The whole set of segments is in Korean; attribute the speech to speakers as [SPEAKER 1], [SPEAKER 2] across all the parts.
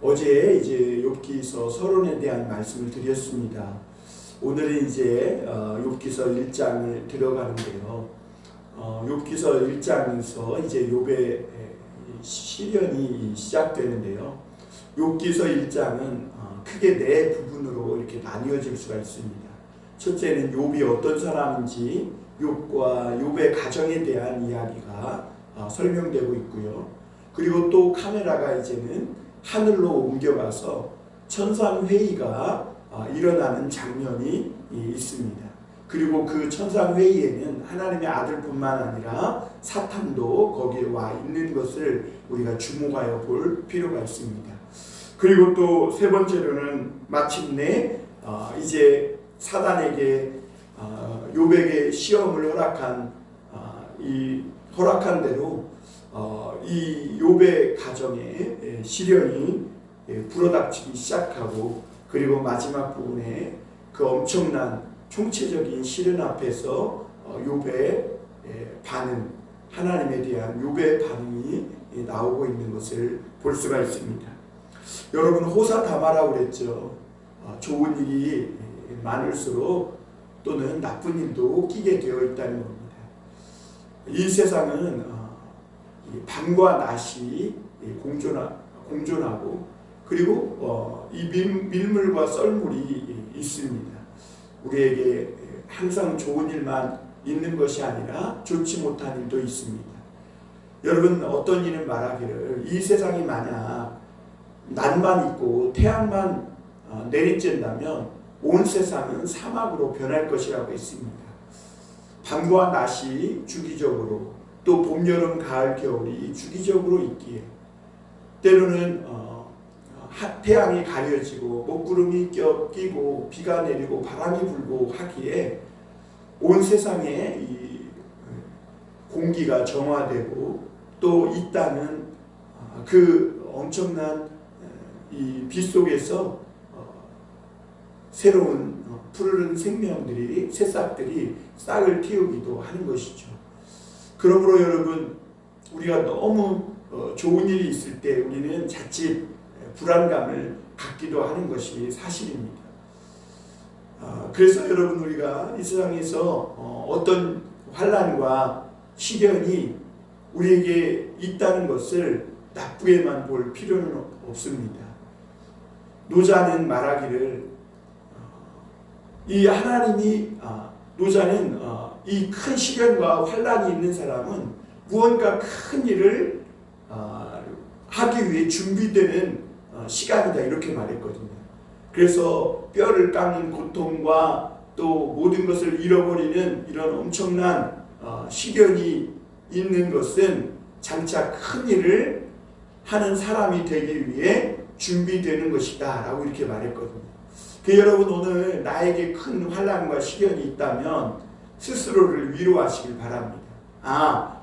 [SPEAKER 1] 어제 이제 욥기서 서론에 대한 말씀을 드렸습니다. 오늘은 이제 욥기서 1장을 들어가는데요. 욥기서 1장에서 이제 욥의 시련이 시작되는데요. 욥기서 1장은 크게 네 부분으로 이렇게 나뉘어질 수가 있습니다. 첫째는 욥이 어떤 사람인지 욥과 욥의 가정에 대한 이야기가 설명되고 있고요. 그리고 또 카메라가 이제는 하늘로 옮겨가서 천상회의가 일어나는 장면이 있습니다. 그리고 그 천상회의에는 하나님의 아들뿐만 아니라 사탄도 거기에 와 있는 것을 우리가 주목하여 볼 필요가 있습니다. 그리고 또 세 번째로는 마침내 이제 사단에게 욥에게 시험을 허락한 대로 이 욥의 가정에 시련이 불어닥치기 시작하고, 그리고 마지막 부분에 그 엄청난 총체적인 시련 앞에서 욥의 반응, 하나님에 대한 욥의 반응이 나오고 있는 것을 볼 수가 있습니다. 여러분, 호사다마라고 그랬죠. 좋은 일이 많을수록 또는 나쁜 일도 끼게 되어 있다는 겁니다. 이 세상은 밤과 낮이 공존하고, 그리고 이 밀물과 썰물이 있습니다. 우리에게 항상 좋은 일만 있는 것이 아니라 좋지 못한 일도 있습니다. 여러분, 어떤 이는 말하기를 이 세상이 만약 낮만 있고 태양만 내리쬐다면 온 세상은 사막으로 변할 것이라고 했습니다. 밤과 낮이 주기적으로, 또 봄, 여름, 가을, 겨울이 주기적으로 있기에, 때로는 태양이 가려지고 먹구름이 끼고 비가 내리고 바람이 불고 하기에 온 세상에 이 공기가 정화되고, 또 이 땅은 그 엄청난 이 빛 속에서 새로운 푸르른 생명들이, 새싹들이 싹을 틔우기도 하는 것이죠. 그러므로 여러분, 우리가 너무 좋은 일이 있을 때 우리는 자칫 불안감을 갖기도 하는 것이 사실입니다. 그래서 여러분, 우리가 이 세상에서 어떤 환난과 시련이 우리에게 있다는 것을 나쁘게만 볼 필요는 없습니다. 노자는 말하기를 이 하나님이 노자는 이 큰 시련과 환난이 있는 사람은 무언가 큰 일을 하기 위해 준비되는 시간이다, 이렇게 말했거든요. 그래서 뼈를 깎는 고통과 또 모든 것을 잃어버리는 이런 엄청난 시련이 있는 것은 장차 큰 일을 하는 사람이 되기 위해 준비되는 것이다 라고 이렇게 말했거든요. 여러분, 오늘 나에게 큰 환난과 시련이 있다면 스스로를 위로하시길 바랍니다.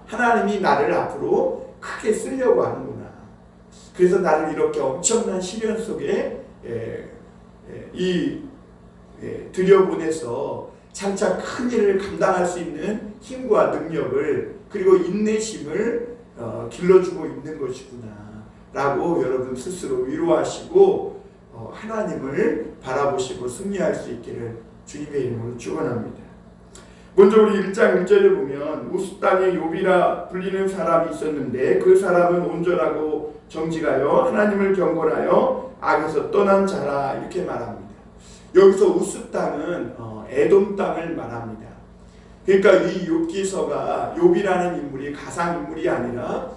[SPEAKER 1] 하나님이 나를 앞으로 크게 쓰려고 하는구나. 그래서 나를 이렇게 엄청난 시련 속에 들여보내서 장차 큰 일을 감당할 수 있는 힘과 능력을, 그리고 인내심을 길러주고 있는 것이구나 라고 여러분 스스로 위로하시고 하나님을 바라보시고 승리할 수 있기를 주님의 이름으로 축원합니다. 먼저 우리 1장 1절에 보면 우스 땅에 욥이라 불리는 사람이 있었는데 그 사람은 온전하고 정직하여 하나님을 경건하여 악에서 떠난 자라, 이렇게 말합니다. 여기서 우스 땅은 에돔 땅을 말합니다. 그러니까 이 욥기서가 욥이라는 인물이 가상 인물이 아니라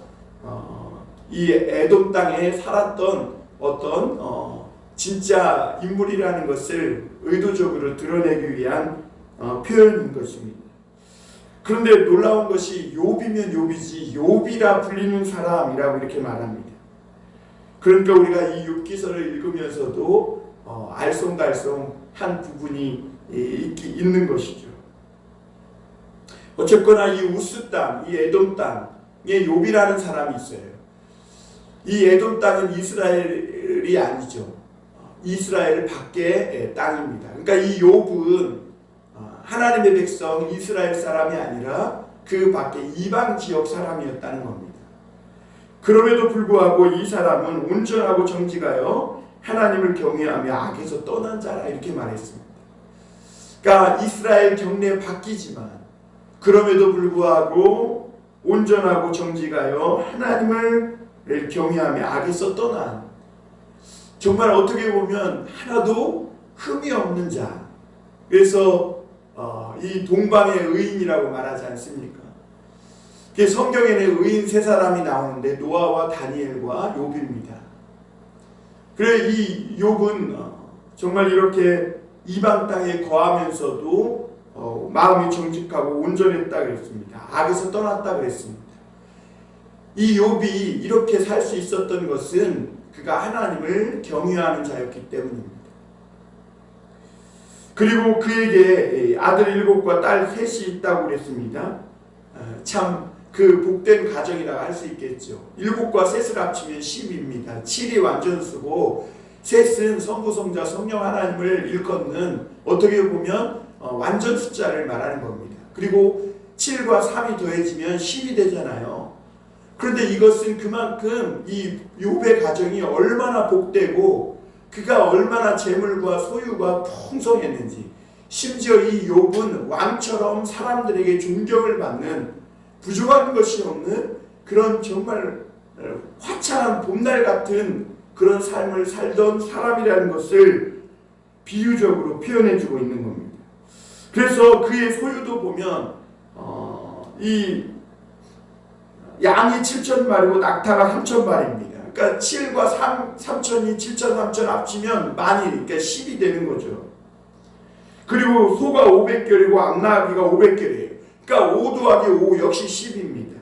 [SPEAKER 1] 이 에돔 땅에 살았던 어떤 진짜 인물이라는 것을 의도적으로 드러내기 위한 표현인 것입니다. 그런데 놀라운 것이 욥이면 욥이지 욥이라 불리는 사람이라고 이렇게 말합니다. 그러니까 우리가 이 욥기서를 읽으면서도 알쏭달쏭 한 부분이 있는 것이죠. 어쨌거나 이 우스 땅, 이 에돔 땅에 욥이라는 사람이 있어요. 이 에돔 땅은 이스라엘이 아니죠. 이스라엘 밖의 땅입니다. 그러니까 이 욥은 하나님의 백성 이스라엘 사람이 아니라 그 밖에 이방 지역 사람이었다는 겁니다. 그럼에도 불구하고 이 사람은 온전하고 정직하여 하나님을 경외하며 악에서 떠난 자라 이렇게 말했습니다. 그러니까 이스라엘 경례 바뀌지만 그럼에도 불구하고 온전하고 정직하여 하나님을 경외하며 악에서 떠난, 정말 어떻게 보면 하나도 흠이 없는 자. 그래서 이 동방의 의인이라고 말하지 않습니까? 성경에는 의인 세 사람이 나오는데 노아와 다니엘과 욥입니다. 그래 이 욥은 정말 이렇게 이방 땅에 거하면서도 마음이 정직하고 온전했다 그랬습니다. 악에서 떠났다 그랬습니다. 이 욥이 이렇게 살 수 있었던 것은 그가 하나님을 경외하는 자였기 때문입니다. 그리고 그에게 아들 7과 딸 3이 있다고 그랬습니다. 참 그 복된 가정이라고 할 수 있겠죠. 7과 셋을 합치면 10입니다. 7이 완전수고 셋은 성부성자 성령 하나님을 일컫는, 어떻게 보면 완전 숫자를 말하는 겁니다. 그리고 7과 3이 더해지면 10이 되잖아요. 그런데 이것은 그만큼 이 욥의 가정이 얼마나 복되고 그가 얼마나 재물과 소유가 풍성했는지, 심지어 이 욥은 왕처럼 사람들에게 존경을 받는, 부족한 것이 없는 그런 정말 화창한 봄날 같은 그런 삶을 살던 사람이라는 것을 비유적으로 표현해주고 있는 겁니다. 그래서 그의 소유도 보면 이 양이 7,000마리고 낙타가 3,000마리입니다. 그러니까 7과 3천이 7,000, 3,000 합치면 만이, 그러니까 10이 되는 거죠. 그리고 소가 500결이고 암나귀가 500결이에요. 그러니까 5 더하기 5 역시 10입니다.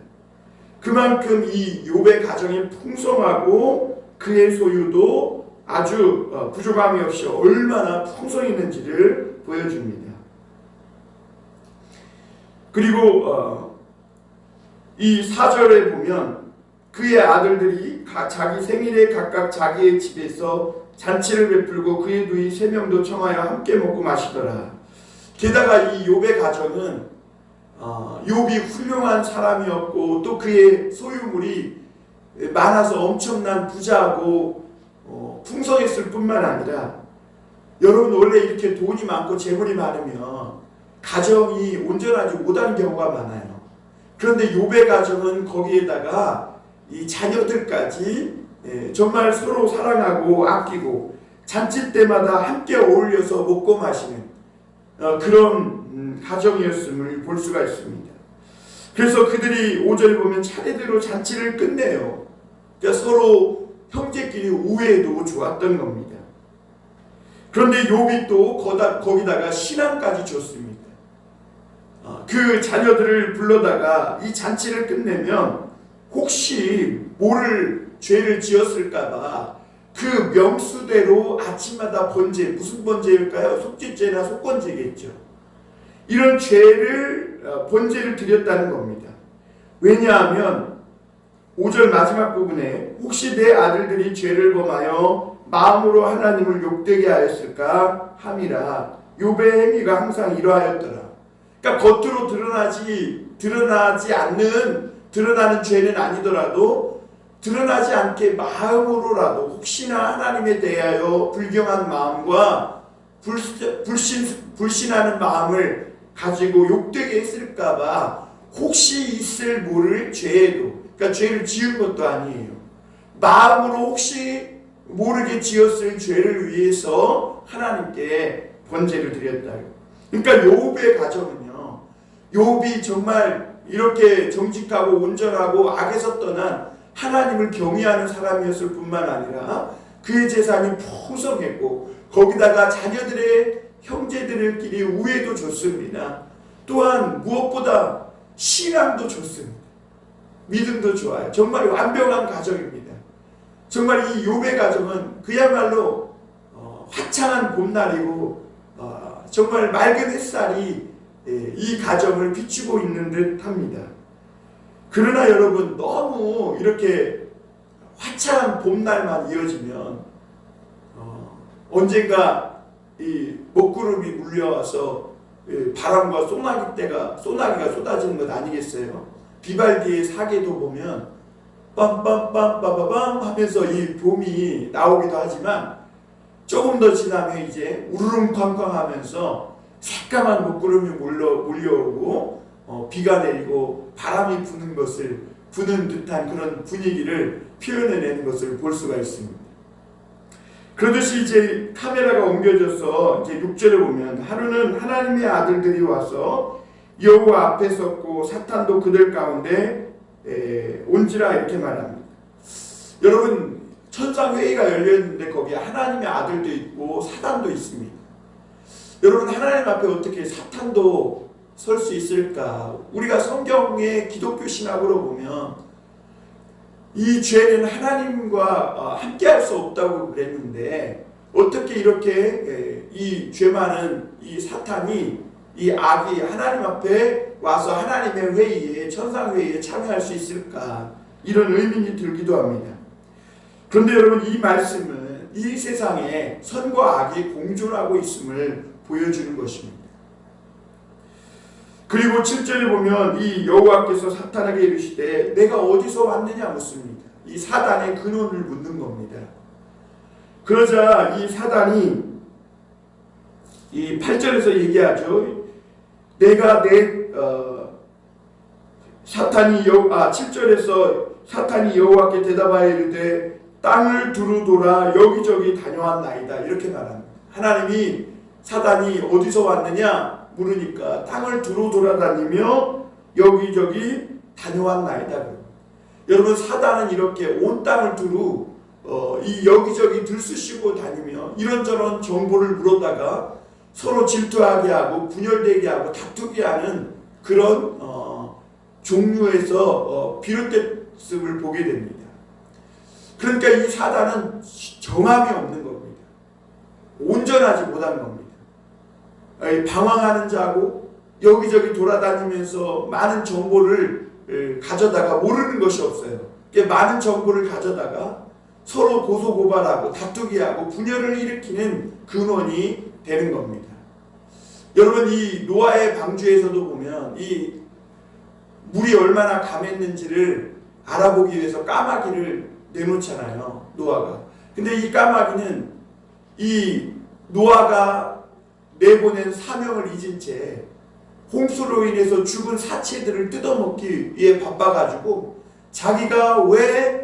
[SPEAKER 1] 그만큼 이 욥의 가정이 풍성하고 그의 소유도 아주 부족함이 없이 얼마나 풍성했는지를 보여줍니다. 그리고 이 4절에 보면 그의 아들들이 자기 생일에 각각 자기의 집에서 잔치를 베풀고 그의 누이 3명도 청하여 함께 먹고 마시더라. 게다가 이 욥의 가정은 욥이 훌륭한 사람이었고 또 그의 소유물이 많아서 엄청난 부자고 풍성했을 뿐만 아니라, 여러분 원래 이렇게 돈이 많고 재물이 많으면 가정이 온전하지 못하는 경우가 많아요. 그런데 욥의 가정은 거기에다가 이 자녀들까지 정말 서로 사랑하고 아끼고 잔치 때마다 함께 어울려서 먹고 마시는 그런 가정이었음을 볼 수가 있습니다. 그래서 그들이 5절 보면 차례대로 잔치를 끝내요. 그러니까 서로 형제끼리 우애도 좋았던 겁니다. 그런데 욥이 또 거기다가 신앙까지 줬습니다. 그 자녀들을 불러다가 이 잔치를 끝내면 혹시 죄를 지었을까봐 그 명수대로 아침마다 번제, 무슨 번제일까요? 속죄죄나 속건제겠죠. 이런 번제를 드렸다는 겁니다. 왜냐하면 5절 마지막 부분에 혹시 내 아들들이 죄를 범하여 마음으로 하나님을 욕되게 하였을까 함이라. 욥의 행위가 항상 이러하였더라. 그러니까 겉으로 드러나는 죄는 아니더라도 드러나지 않게 마음으로라도 혹시나 하나님에 대하여 불경한 마음과 불신하는 마음을 가지고 욕되게 했을까봐 혹시 있을 모를 죄에도, 그러니까 죄를 지은 것도 아니에요. 마음으로 혹시 모르게 지었을 죄를 위해서 하나님께 번제를 드렸다. 그러니까 욥의 가정은요, 욥이 정말 이렇게 정직하고 온전하고 악에서 떠난 하나님을 경외하는 사람이었을 뿐만 아니라 그의 재산이 풍성했고 거기다가 자녀들의 형제들끼리 우애도 좋습니다. 또한 무엇보다 신앙도 좋습니다. 믿음도 좋아요. 정말 완벽한 가정입니다. 정말 이 욥의 가정은 그야말로 화창한 봄날이고 정말 맑은 햇살이 이 가정을 비추고 있는 듯 합니다. 그러나 여러분, 너무 이렇게 화창한 봄날만 이어지면 언젠가 이 먹구름이 물려와서 바람과 소나기가 쏟아지는 것 아니겠어요? 비발디의 사계도 보면 빰빰빰빰빰빰 하면서 이 봄이 나오기도 하지만 조금 더 지나면 이제 우르릉쾅쾅 하면서 새까만 먹구름이 몰려오고 비가 내리고 바람이 부는 듯한 그런 분위기를 표현해내는 것을 볼 수가 있습니다. 그러듯이 이제 카메라가 옮겨져서 이제 6절에 보면 하루는 하나님의 아들들이 와서 여호와 앞에 섰고 사탄도 그들 가운데 온지라 이렇게 말합니다. 여러분 천상회의가 열렸는데 거기에 하나님의 아들도 있고 사단도 있습니다. 여러분 하나님 앞에 어떻게 사탄도 설 수 있을까? 우리가 성경의 기독교 신학으로 보면 이 죄는 하나님과 함께할 수 없다고 그랬는데 어떻게 이렇게 이 죄 많은 이 사탄이 이 악이 하나님 앞에 와서 하나님의 회의에 천상회의에 참여할 수 있을까? 이런 의문이 들기도 합니다. 그런데 여러분 이 말씀은 이 세상에 선과 악이 공존하고 있음을 보여주는 것입니다. 그리고 7절에 보면 이 여호와께서 사탄에게 이르시되 내가 어디서 왔느냐 묻습니다. 이 사단의 근원을 묻는 겁니다. 그러자 이 사단이 이 8절에서 얘기하죠. 내가 7절에서 사탄이 여호와께 대답하여 이르되 땅을 두루 돌아 여기저기 다녀왔나이다 이렇게 말합니다. 하나님이 사단이 어디서 왔느냐 물으니까 땅을 두루 돌아다니며 여기저기 다녀왔나이다. 여러분 사단은 이렇게 온 땅을 두루 이 여기저기 들쑤시고 다니며 이런저런 정보를 물어다가 서로 질투하게 하고 분열되게 하고 다투게 하는 그런 종류에서 비롯됐음을 보게 됩니다. 그러니까 이 사단은 정함이 없는 겁니다. 온전하지 못한 겁니다. 방황하는 자고 여기저기 돌아다니면서 많은 정보를 가져다가 모르는 것이 없어요. 많은 정보를 가져다가 서로 고소고발하고 다투게 하고 분열을 일으키는 근원이 되는 겁니다. 여러분 이 노아의 방주에서도 보면 이 물이 얼마나 감했는지를 알아보기 위해서 까마귀를 내놓잖아요. 노아가. 근데 이 까마귀는 이 노아가 내보낸 사명을 잊은 채 홍수로 인해서 죽은 사체들을 뜯어먹기 위해 바빠가지고 자기가 왜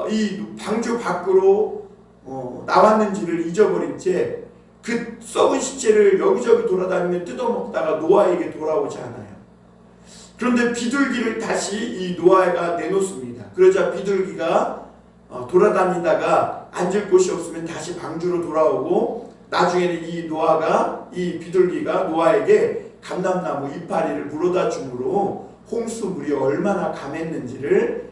[SPEAKER 1] 이 방주 밖으로 나왔는지를 잊어버린 채 그 썩은 시체를 여기저기 돌아다니며 뜯어먹다가 노아에게 돌아오지 않아요. 그런데 비둘기를 다시 이 노아가 내놓습니다. 그러자 비둘기가 돌아다니다가 앉을 곳이 없으면 다시 방주로 돌아오고 나중에는 이 비둘기가 노아에게 감람나무 이파리를 물어다 주므로 홍수물이 얼마나 감했는지를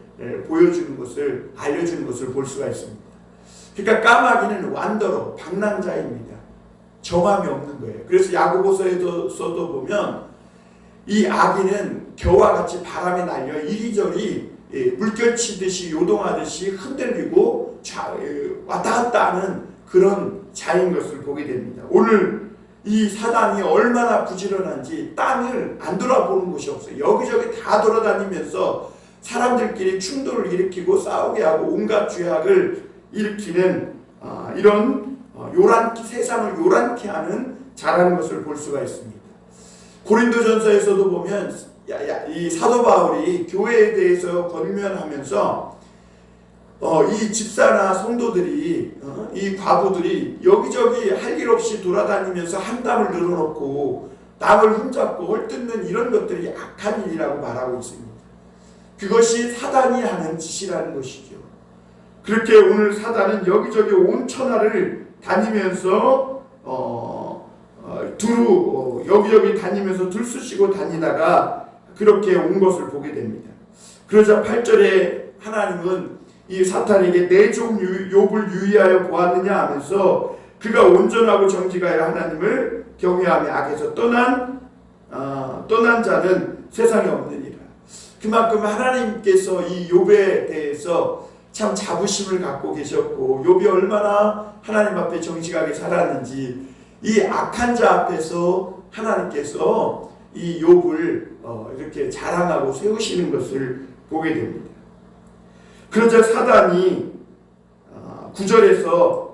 [SPEAKER 1] 알려주는 것을 볼 수가 있습니다. 그러니까 까마귀는 완더러, 방랑자입니다. 정함이 없는 거예요. 그래서 야고보서에도 보면 이 아기는 겨와 같이 바람에 날려 이리저리 물결치듯이 요동하듯이 흔들리고 왔다 갔다 하는 그런 자인 것을 보게 됩니다. 오늘 이 사단이 얼마나 부지런한지 땅을 안 돌아보는 곳이 없어요. 여기저기 다 돌아다니면서 사람들끼리 충돌을 일으키고 싸우게 하고 온갖 죄악을 일으키는 이런 세상을 요란케 하는 자라는 것을 볼 수가 있습니다. 고린도전서에서도 보면 이 사도 바울이 교회에 대해서 권면하면서 이 집사나 성도들이 이 과부들이 여기저기 할 일 없이 돌아다니면서 한담을 늘어놓고 남을 흠잡고 헐뜯는 이런 것들이 악한 일이라고 말하고 있습니다. 그것이 사단이 하는 짓이라는 것이죠. 그렇게 오늘 사단은 여기저기 온 천하를 다니면서 여기저기 다니면서 들쑤시고 다니다가 그렇게 온 것을 보게 됩니다. 그러자 8절에 하나님은 이 사탄에게 내 종 욥을 유의하여 보았느냐 하면서 그가 온전하고 정직하여 하나님을 경외하며 악에서 떠난 자는 세상에 없느니라. 그만큼 하나님께서 이 욥에 대해서 참 자부심을 갖고 계셨고 욥이 얼마나 하나님 앞에 정직하게 살았는지 이 악한 자 앞에서 하나님께서 이 욥을 이렇게 자랑하고 세우시는 것을 보게 됩니다. 그러자 사단이 9절에서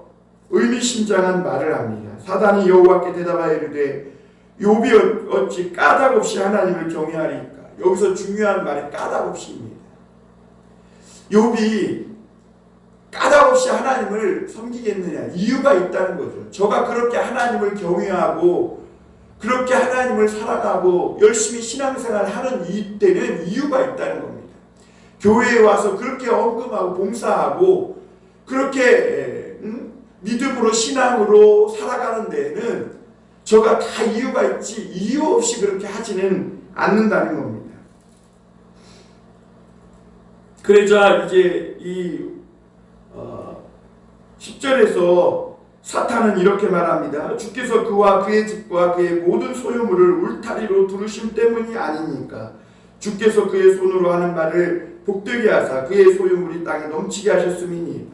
[SPEAKER 1] 의미심장한 말을 합니다. 사단이 여호와께 대답하여 이르되 욥이 어찌 까닭없이 하나님을 경외하리까. 여기서 중요한 말이 까닭없이입니다. 욥이 까닭없이 하나님을 섬기겠느냐, 이유가 있다는 거죠. 저가 그렇게 하나님을 경외하고 그렇게 하나님을 사랑하고 열심히 신앙생활을 하는 이때는 이유가 있다는 겁니다. 교회에 와서 그렇게 헌금하고 봉사하고 그렇게 믿음으로 신앙으로 살아가는 데에는 저가 다 이유가 있지 이유 없이 그렇게 하지는 않는다는 겁니다. 그러자 이제 이 10절에서 사탄은 이렇게 말합니다. 주께서 그와 그의 집과 그의 모든 소유물을 울타리로 두르심 때문이 아니니까 주께서 그의 손으로 하는 말을 복되게 하사 그의 소유물이 땅에 넘치게 하셨음이니.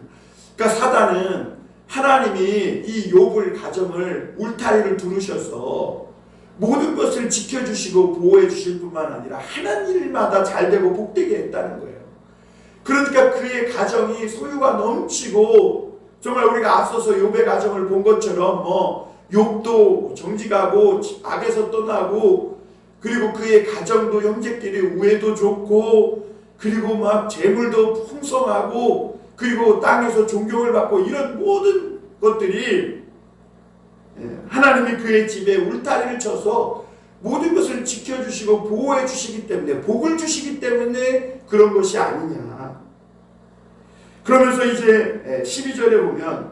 [SPEAKER 1] 그러니까 사단은 하나님이 이 욥을 가정을 울타리를 두르셔서 모든 것을 지켜주시고 보호해 주실 뿐만 아니라 하는 일마다 잘되고 복되게 했다는 거예요. 그러니까 그의 가정이 소유가 넘치고 정말 우리가 앞서서 욥의 가정을 본 것처럼 욥도 정직하고 악에서 떠나고 그리고 그의 가정도 형제끼리 우애도 좋고 그리고 막 재물도 풍성하고 그리고 땅에서 존경을 받고 이런 모든 것들이 하나님이 그의 집에 울타리를 쳐서 모든 것을 지켜주시고 보호해 주시기 때문에 복을 주시기 때문에 그런 것이 아니냐. 그러면서 이제 12절에 보면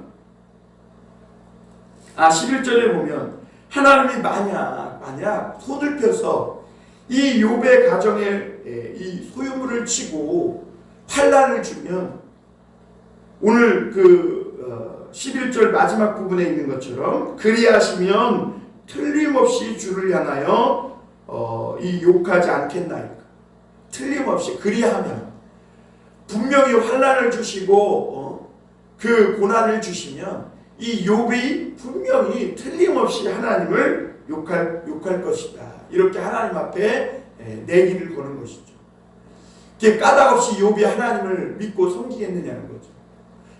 [SPEAKER 1] 11절에 보면 하나님이 만약 손을 펴서 이 욥의 가정에 이 소유물을 치고 환난을 주면 오늘 그 11절 마지막 부분에 있는 것처럼 그리하시면 틀림없이 주를 향하여 이 욕하지 않겠나이까. 틀림없이 그리하면 분명히 환난을 주시고 그 고난을 주시면 이 욥이 분명히 틀림없이 하나님을 욕할 것이다. 이렇게 하나님 앞에 내기를 거는 것이죠. 이게 까닭없이 욥이 하나님을 믿고 섬기겠느냐는 거죠.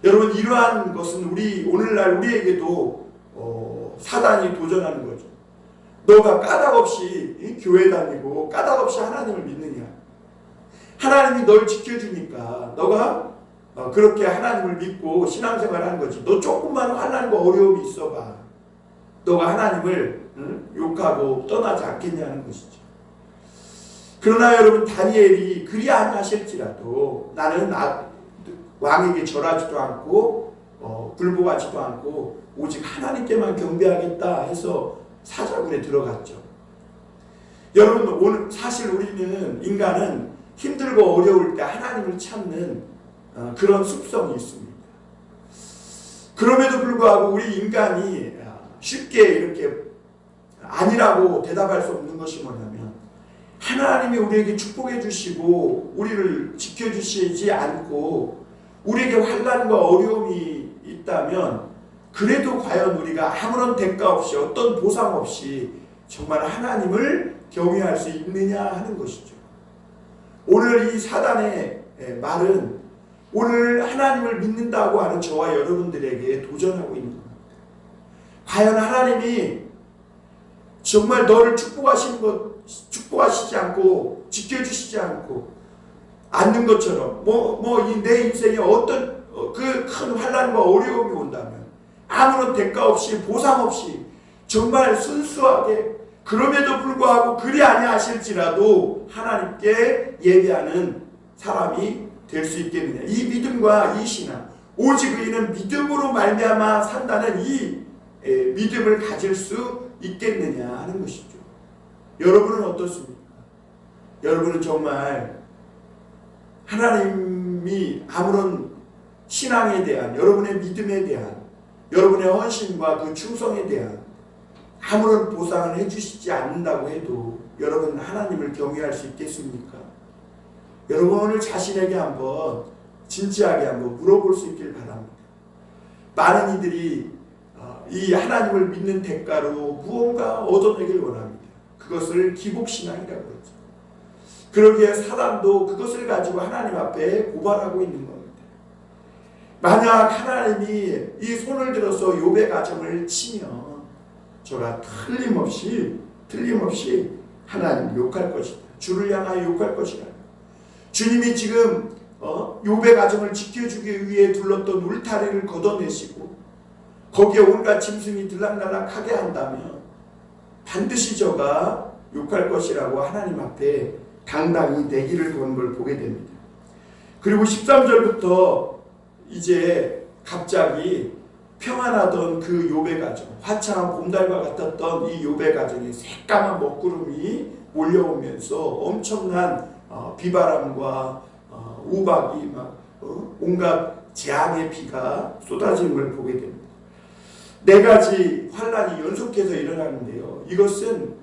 [SPEAKER 1] 여러분 이러한 것은 오늘날 우리에게도 사단이 도전하는 거죠. 너가 까닭없이 교회 다니고 까닭없이 하나님을 믿느냐. 하나님이 널 지켜주니까 너가 그렇게 하나님을 믿고 신앙생활하는 거지. 너 조금만 환난과 어려움이 있어봐. 너가 하나님을 욕하고 떠나지 않겠냐는 것이죠. 그러나 여러분 다니엘이 그리 아니하실지라도 나는 왕에게 절하지도 않고 굴복하지도 않고 오직 하나님께만 경배하겠다 해서 사자굴에 들어갔죠. 여러분 오늘 사실 우리는 인간은 힘들고 어려울 때 하나님을 찾는 그런 습성이 있습니다. 그럼에도 불구하고 우리 인간이 쉽게 이렇게 아니라고 대답할 수 없는 것이 뭐냐면 하나님이 우리에게 축복해 주시고 우리를 지켜주시지 않고 우리에게 환난과 어려움이 있다면 그래도 과연 우리가 아무런 대가 없이 어떤 보상 없이 정말 하나님을 경외할 수 있느냐 하는 것이죠. 오늘 이 사단의 말은 오늘 하나님을 믿는다고 하는 저와 여러분들에게 도전하고 있는 겁니다. 과연 하나님이 정말 너를 축복하시지 않고 지켜주시지 않는 것처럼 이 내 인생에 어떤 그 큰 환난과 어려움이 온다면 아무런 대가 없이 보상 없이 정말 순수하게 그럼에도 불구하고 그리 아니하실지라도 하나님께 예배하는 사람이 될 수 있겠느냐. 이 믿음과 이 신앙 오직 의인은 믿음으로 말미암아 산다는 이 믿음을 가질 수 있겠느냐 하는 것이죠. 여러분은 어떻습니까? 여러분은 정말 하나님이 아무런 신앙에 대한 여러분의 믿음에 대한 여러분의 헌신과 그 충성에 대한 아무런 보상을 해주시지 않는다고 해도 여러분 하나님을 경외할 수 있겠습니까? 여러분 오늘 자신에게 한번 진지하게 한번 물어볼 수 있길 바랍니다. 많은 이들이 이 하나님을 믿는 대가로 무언가 얻어내길 원합니다. 그것을 기복신앙이라고 그러죠. 그러기에 사람도 그것을 가지고 하나님 앞에 고발하고 있는 겁니다. 만약 하나님이 이 손을 들어서 욥의 가정을 치면 저가 틀림없이 하나님 욕할 것이다. 주를 향하여 욕할 것이다. 주님이 지금 욥의 가정을 지켜주기 위해 둘렀던 울타리를 걷어내시고 거기에 온갖 짐승이 들락날락하게 한다면 반드시 저가 욕할 것이라고 하나님 앞에 당당히 내기를 건 걸 보게 됩니다. 그리고 13절부터 이제 갑자기 평안하던 그 욥의 가정, 화창한 봄달과 같았던 이 욥의 가정에 새까만 먹구름이 몰려오면서 엄청난 비바람과 우박이 막 온갖 재앙의 비가 쏟아지는 걸 보게 됩니다. 네 가지 환란이 연속해서 일어나는데요. 이것은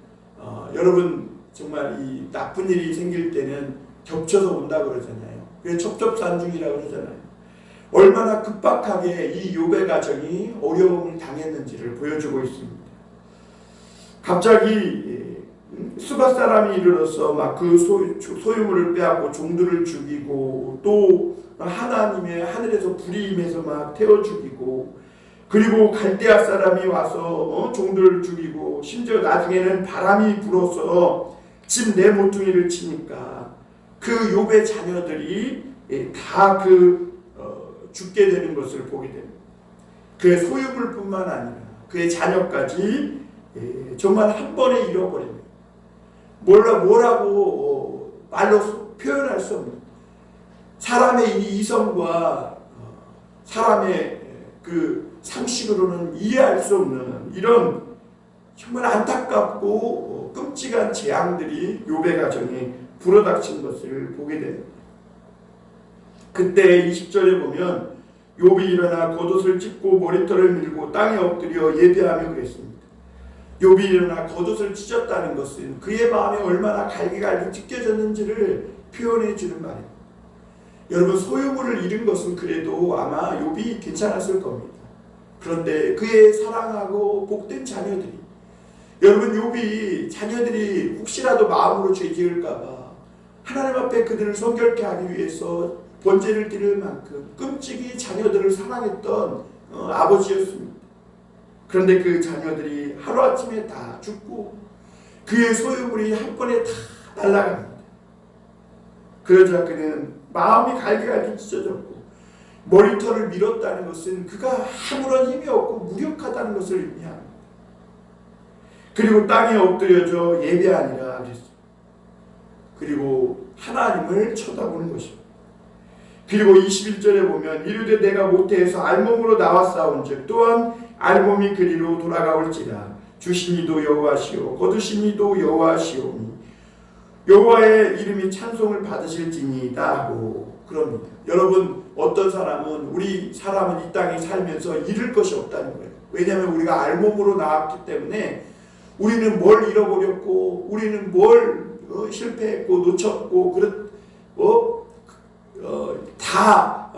[SPEAKER 1] 여러분 정말 이 나쁜 일이 생길 때는 겹쳐서 온다 그러잖아요. 그래서 첩첩산중이라고 그러잖아요. 얼마나 급박하게 이 욥의 가정이 어려움을 당했는지를 보여주고 있습니다. 갑자기 수바 사람이 이르러서 막 그 소유물을 빼앗고 종들을 죽이고 또 하나님의 하늘에서 불이 임해서 막 태워 죽이고 그리고 갈대아 사람이 와서 종들을 죽이고 심지어 나중에는 바람이 불어서 집 내 모퉁이를 치니까 그 욥의 자녀들이 다 죽게 되는 것을 보게 됩니다. 그의 소유물뿐만 아니라 그의 자녀까지 정말 한 번에 잃어버립니다. 뭐라고 말로 표현할 수 없는 사람의 이성과 사람의 그 상식으로는 이해할 수 없는 이런 정말 안타깝고 끔찍한 재앙들이 욥의 가정에 불어닥친 것을 보게 됩니다. 그때 20절에 보면 욥이 일어나 겉옷을 찢고 머리털을 밀고 땅에 엎드려 예배하며 그랬습니다. 욥이 일어나 겉옷을 찢었다는 것은 그의 마음에 얼마나 갈기갈기 찢겨졌는지를 표현해 주는 말입니다. 여러분 소유물을 잃은 것은 그래도 아마 욥이 괜찮았을 겁니다. 그런데 그의 사랑하고 복된 자녀들이 여러분 욥이 자녀들이 혹시라도 마음으로 죄 지을까봐 하나님 앞에 그들을 성결케 하기 위해서 번제를 드릴 만큼 끔찍이 자녀들을 사랑했던 아버지였습니다. 그런데 그 자녀들이 하루아침에 다 죽고 그의 소유물이 한 번에 다 날아갑니다. 그러자 그는 마음이 갈기갈기 찢어졌고 머리털을 밀었다는 것은 그가 아무런 힘이 없고 무력하다는 것을 의미합니다. 그리고 땅에 엎드려져 예배하니라 그랬습니다. 그리고 하나님을 쳐다보는 것입니다. 그리고 21절에 보면 이르되 내가 모태에서 알몸으로 나왔사온즉 또한 알몸이 그리로 돌아가올지라 주신 이도 여호와시오 거두신 이도 여호와시오니 여호와의 이름이 찬송을 받으실지니이다 하고 그럽니다. 여러분 어떤 사람은 우리 사람은 이 땅에 살면서 잃을 것이 없다는 거예요. 왜냐하면 우리가 알몸으로 나왔기 때문에 우리는 뭘 잃어버렸고 우리는 뭘 실패했고 놓쳤고 다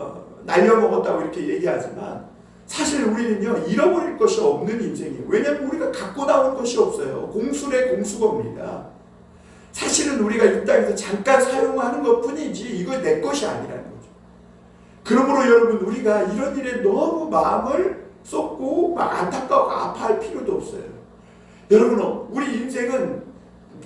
[SPEAKER 1] 날려먹었다고 이렇게 얘기하지만 사실 우리는요 잃어버릴 것이 없는 인생이에요. 왜냐하면 우리가 갖고 나온 것이 없어요. 공수래 공수겁니다. 사실은 우리가 이 땅에서 잠깐 사용하는 것 뿐이지 이거 내 것이 아니라는 거죠. 그러므로 여러분 우리가 이런 일에 너무 마음을 쏟고 막 안타까워 아파할 필요도 없어요. 여러분 우리 인생은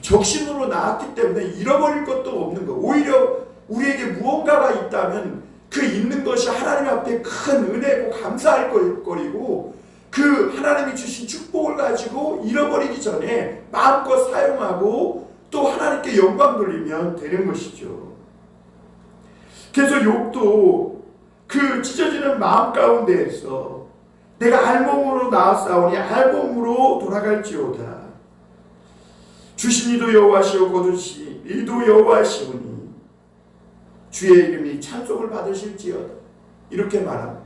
[SPEAKER 1] 적신으로 나왔기 때문에 잃어버릴 것도 없는 거. 오히려 우리에게 무언가가 있다면 그 있는 것이 하나님 앞에 큰 은혜고 감사할 거리고 그 하나님이 주신 축복을 가지고 잃어버리기 전에 마음껏 사용하고 또 하나님께 영광 돌리면 되는 것이죠. 그래서 욥도 그 찢어지는 마음 가운데에서 내가 알몸으로 나왔사오니 알몸으로 돌아갈지어다. 주신 이도 여호와시오 거두시 이도 여호와시오니 주의 이름이 찬송을 받으실지어다. 이렇게 말합니다.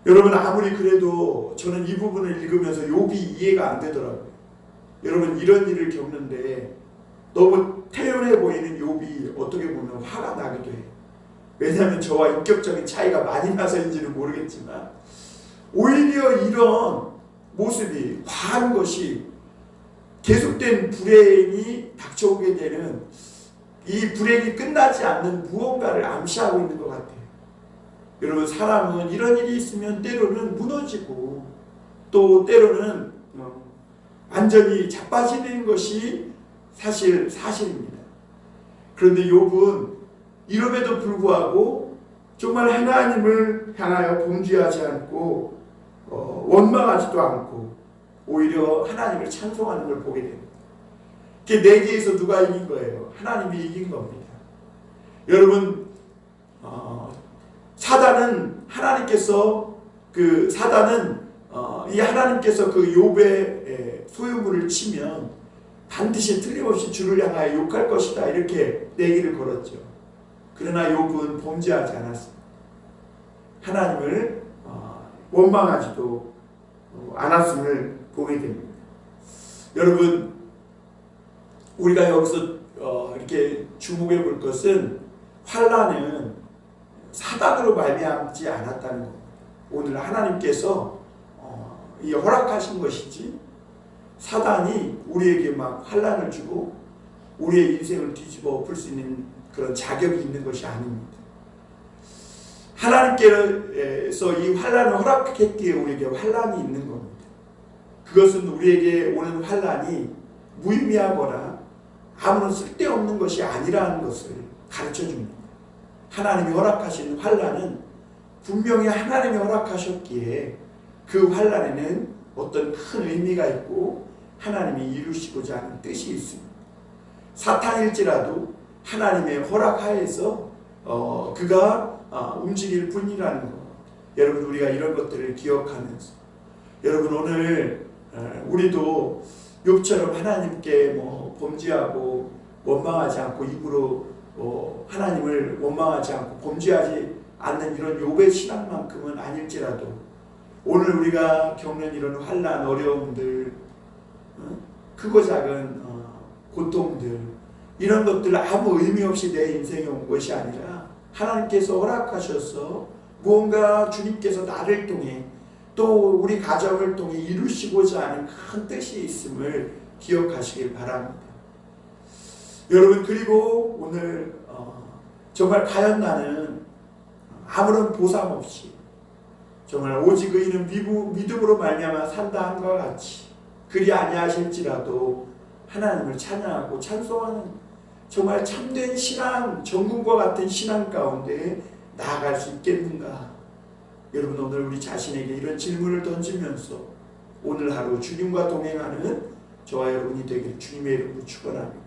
[SPEAKER 1] 여러분 아무리 그래도 저는 이 부분을 읽으면서 욥이 이해가 안 되더라고요. 여러분 이런 일을 겪는데 너무 태연해 보이는 욥이 어떻게 보면 화가 나기도 해요. 왜냐하면 저와 인격적인 차이가 많이 나서인지는 모르겠지만 오히려 이런 모습이 과한 것이 계속된 불행이 닥쳐오게 되는 이 불행이 끝나지 않는 무언가를 암시하고 있는 것 같아요. 여러분 사람은 이런 일이 있으면 때로는 무너지고 또 때로는 완전히 자빠지는 것이 사실입니다. 그런데 욥은 이름에도 불구하고 정말 하나님을 향하여 범죄하지 않고 원망하지도 않고 오히려 하나님을 찬송하는 걸 보게 됩니다. 그게 내기에서 누가 이긴 거예요? 하나님이 이긴 겁니다. 여러분 사단은 하나님께서 이 하나님께서 그 욥의 소유물을 치면 반드시 틀림없이 주를 향하여 욕할 것이다 이렇게 내기를 걸었죠. 그러나 욥은 범죄하지 않았습니다. 하나님을 원망하지도 않았음을 보게 됩니다. 여러분 우리가 여기서 이렇게 주목해 볼 것은 환난은 사단으로 말미암지 않았다는 겁니다. 오늘 하나님께서 이 허락하신 것이지 사단이 우리에게 막 환난을 주고 우리의 인생을 뒤집어 엎을 수 있는 그런 자격이 있는 것이 아닙니다. 하나님께서 이 환난을 허락했기에 우리에게 환난이 있는 겁니다. 그것은 우리에게 오는 환난이 무의미하거나 아무런 쓸데없는 것이 아니라는 것을 가르쳐 줍니다. 하나님이 허락하신 환난은 분명히 하나님이 허락하셨기에 그 환난에는 어떤 큰 의미가 있고 하나님이 이루시고자 하는 뜻이 있습니다. 사탄일지라도 하나님의 허락하에서 그가 움직일 뿐이라는 것. 여러분 우리가 이런 것들을 기억하면서 여러분 오늘 우리도 욥처럼 하나님께 범죄하고 원망하지 않고 입으로 하나님을 원망하지 않고 범죄하지 않는 이런 욥의 신앙만큼은 아닐지라도 오늘 우리가 겪는 이런 환난, 어려움들, 크고 작은 고통들 이런 것들 아무 의미 없이 내 인생에 온 것이 아니라 하나님께서 허락하셔서 무언가 주님께서 나를 통해 또 우리 가정을 통해 이루시고자 하는 큰 뜻이 있음을 기억하시길 바랍니다. 여러분 그리고 오늘 정말 과연 나는 아무런 보상 없이 정말 오직 의인은 믿음으로 말미암아 산다 함과 같이 그리 아니하실지라도 하나님을 찬양하고 찬송하는 정말 참된 신앙, 정금과 같은 신앙 가운데 나아갈 수 있겠는가? 여러분 오늘 우리 자신에게 이런 질문을 던지면서 오늘 하루 주님과 동행하는 저와 여러분이 되길 주님의 이름으로 축원합니다.